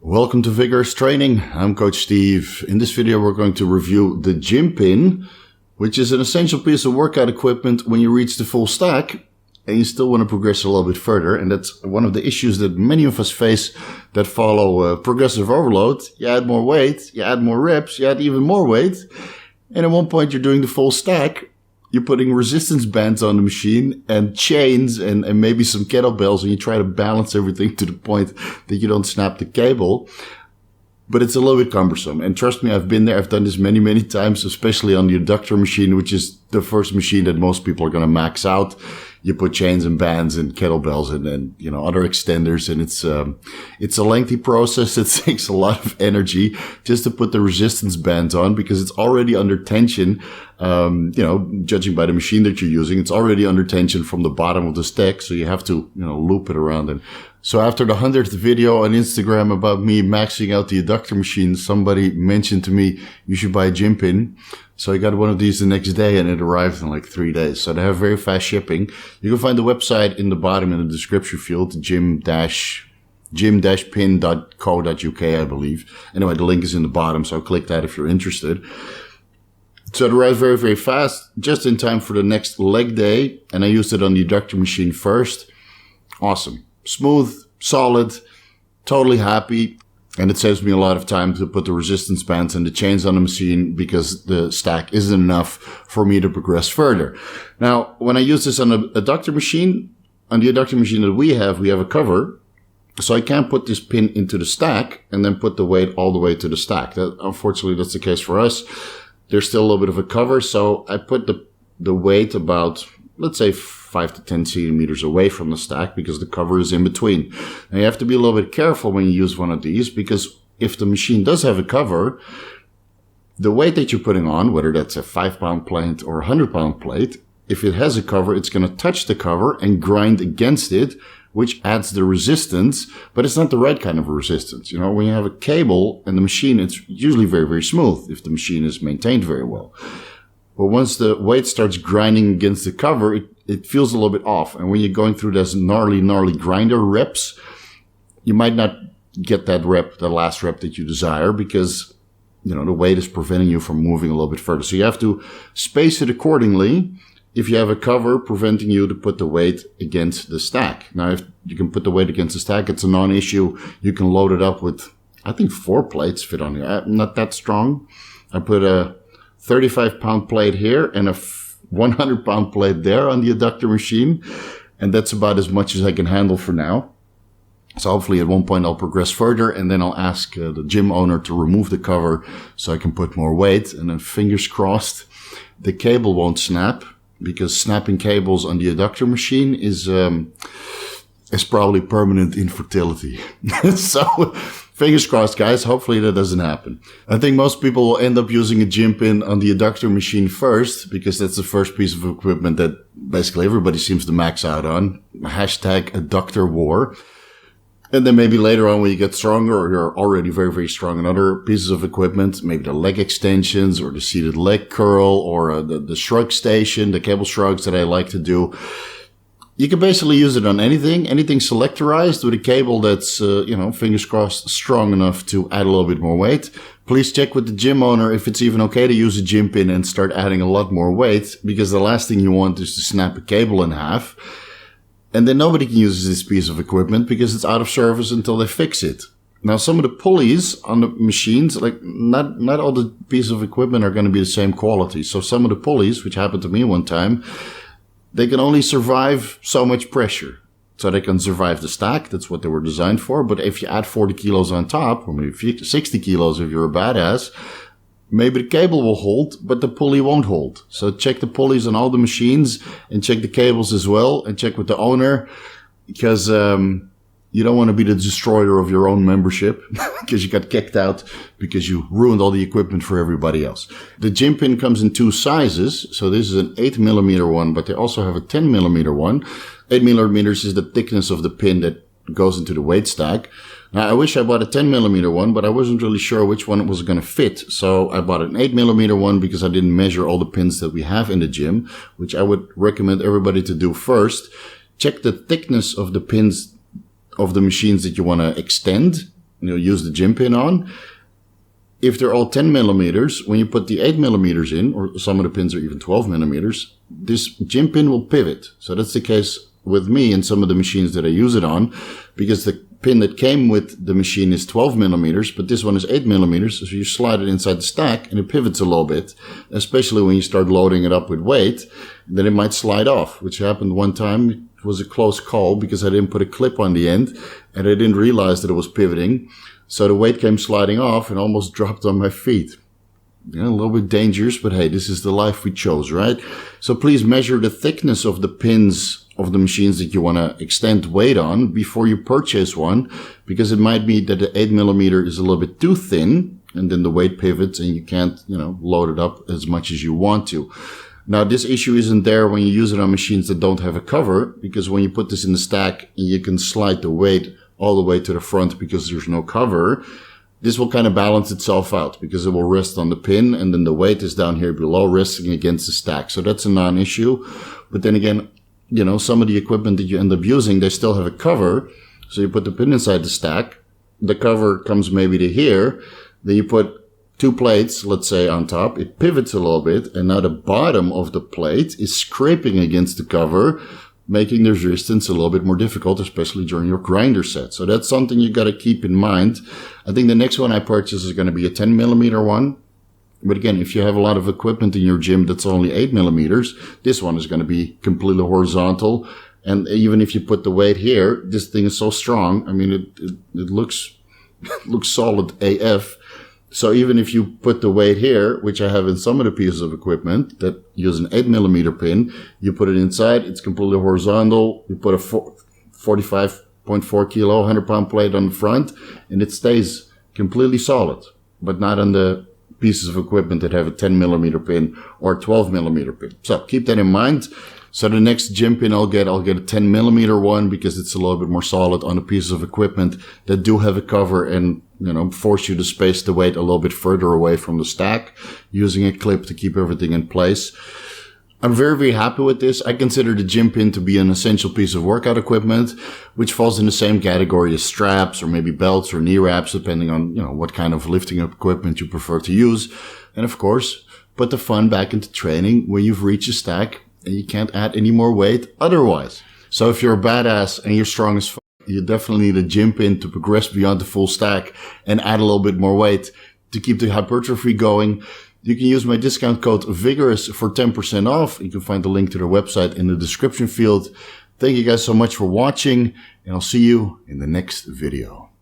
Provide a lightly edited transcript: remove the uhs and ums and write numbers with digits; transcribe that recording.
Welcome to Vigorous Training. I'm Coach Steve. In this video, we're going to review the GymPin, which is an essential piece of workout equipment when you reach the full stack and you still want to progress a little bit further. And that's one of the issues that many of us face that follow progressive overload. You add more weight, you add more reps, you add even more weight. And at one point, you're doing the full stack. You're putting resistance bands on the machine and chains and maybe some kettlebells, and you try to balance everything to the point that you don't snap the cable. But it's a little bit cumbersome. And trust me, I've been there. I've done this many, many times, especially on the adductor machine, which is the first machine that most people are going to max out. You put chains and bands and kettlebells and other extenders. And it's a lengthy process. It takes a lot of energy just to put the resistance bands on because it's already under tension. Judging by the machine that you're using, it's already under tension from the bottom of the stack. So you have to, loop it around. And so after the 100th video on Instagram about me maxing out the adductor machine, somebody mentioned to me, you should buy a GymPin. So I got one of these the next day and it arrived in like 3 days. So they have very fast shipping. You can find the website in the bottom in the description field, gym-pin.co.uk, I believe. Anyway, the link is in the bottom, so click that if you're interested. So it arrived very, very fast, just in time for the next leg day. And I used it on the adductor machine first. Awesome. Smooth, solid, totally happy. And it saves me a lot of time to put the resistance bands and the chains on the machine because the stack isn't enough for me to progress further. Now, when I use this on the adductor machine that we have a cover. So I can't put this pin into the stack and then put the weight all the way to the stack. Unfortunately, that's the case for us. There's still a little bit of a cover. So I put the weight about, let's say, 5 to 10 centimeters away from the stack because the cover is in between. Now you have to be a little bit careful when you use one of these because if the machine does have a cover, the weight that you're putting on, whether that's a 5-pound plate or a 100-pound plate, if it has a cover, it's going to touch the cover and grind against it, which adds the resistance, but it's not the right kind of resistance. When you have a cable and the machine, it's usually very, very smooth if the machine is maintained very well. But once the weight starts grinding against the cover, it feels a little bit off. And when you're going through those gnarly grinder reps, you might not get that last rep that you desire because, the weight is preventing you from moving a little bit further. So you have to space it accordingly. If you have a cover preventing you to put the weight against the stack. Now, if you can put the weight against the stack, it's a non-issue. You can load it up with, I think 4 plates fit on here. I'm not that strong. I put a 35-pound plate here and a 100-pound plate there on the adductor machine. And that's about as much as I can handle for now. So hopefully at one point I'll progress further and then I'll ask the gym owner to remove the cover so I can put more weight. And then fingers crossed, the cable won't snap because snapping cables on the adductor machine is probably permanent infertility. So fingers crossed, guys. Hopefully that doesn't happen. I think most people will end up using a GymPin on the adductor machine first because that's the first piece of equipment that basically everybody seems to max out on. Hashtag adductor war. And then maybe later on when you get stronger or you're already very, very strong in other pieces of equipment, maybe the leg extensions or the seated leg curl or the shrug station, the cable shrugs that I like to do. You can basically use it on anything selectorized with a cable that's, fingers crossed, strong enough to add a little bit more weight. Please check with the gym owner if it's even okay to use a GymPin and start adding a lot more weight because the last thing you want is to snap a cable in half. And then nobody can use this piece of equipment because it's out of service until they fix it. Now, some of the pulleys on the machines, like not all the pieces of equipment are going to be the same quality. So some of the pulleys, which happened to me one time, they can only survive so much pressure. So they can survive the stack. That's what they were designed for. But if you add 40 kilos on top, or maybe 60 kilos if you're a badass, maybe the cable will hold, but the pulley won't hold. So check the pulleys on all the machines and check the cables as well and check with the owner because you don't want to be the destroyer of your own membership because you got kicked out because you ruined all the equipment for everybody else. The GymPin comes in 2 sizes. So this is an 8mm one, but they also have a 10mm one. 8mm is the thickness of the pin that goes into the weight stack. Now, I wish I bought a 10mm one, but I wasn't really sure which one it was going to fit. So I bought an 8mm one because I didn't measure all the pins that we have in the gym, which I would recommend everybody to do first. Check the thickness of the pins of the machines that you want to extend. use the GymPin on. If they're all 10 millimeters, when you put the 8 millimeters in, or some of the pins are even 12 millimeters, this GymPin will pivot. So that's the case with me and some of the machines that I use it on, because the pin that came with the machine is 12 millimeters, but this one is 8 millimeters. So you slide it inside the stack and it pivots a little bit, especially when you start loading it up with weight, then it might slide off, which happened one time. It was a close call because I didn't put a clip on the end and I didn't realize that it was pivoting. So the weight came sliding off and almost dropped on my feet. A little bit dangerous, but hey, this is the life we chose, right? So please measure the thickness of the pins of the machines that you want to extend weight on before you purchase one, because it might be that the 8 millimeter is a little bit too thin and then the weight pivots and you can't, load it up as much as you want to. Now, this issue isn't there when you use it on machines that don't have a cover, because when you put this in the stack and you can slide the weight all the way to the front because there's no cover, this will kind of balance itself out because it will rest on the pin and then the weight is down here below resting against the stack. So that's a non-issue. But then again, some of the equipment that you end up using, they still have a cover. So you put the pin inside the stack. The cover comes maybe to here. Then you put 2 plates, let's say, on top. It pivots a little bit. And now the bottom of the plate is scraping against the cover, making the resistance a little bit more difficult, especially during your grinder set. So that's something you got to keep in mind. I think the next one I purchase is going to be a 10 millimeter one. But again, if you have a lot of equipment in your gym that's only 8 millimeters, this one is going to be completely horizontal. And even if you put the weight here, this thing is so strong. I mean, it looks, looks solid AF. So even if you put the weight here, which I have in some of the pieces of equipment that use an 8 millimeter pin, you put it inside, it's completely horizontal. You put a 45.4 kilo, 100 pound plate on the front, and it stays completely solid, but not on the pieces of equipment that have a 10 millimeter pin or 12 millimeter pin. So keep that in mind. So the next GymPin I'll get a 10 millimeter one because it's a little bit more solid on the pieces of equipment that do have a cover and, force you to space the weight a little bit further away from the stack using a clip to keep everything in place. I'm very, very happy with this. I consider the GymPin to be an essential piece of workout equipment, which falls in the same category as straps or maybe belts or knee wraps, depending on, what kind of lifting equipment you prefer to use. And of course, put the fun back into training when you've reached a stack and you can't add any more weight otherwise. So if you're a badass and you're strong as fuck, you definitely need a GymPin to progress beyond the full stack and add a little bit more weight to keep the hypertrophy going. You can use my discount code Vigorous for 10% off. You can find the link to their website in the description field. Thank you guys so much for watching, and I'll see you in the next video.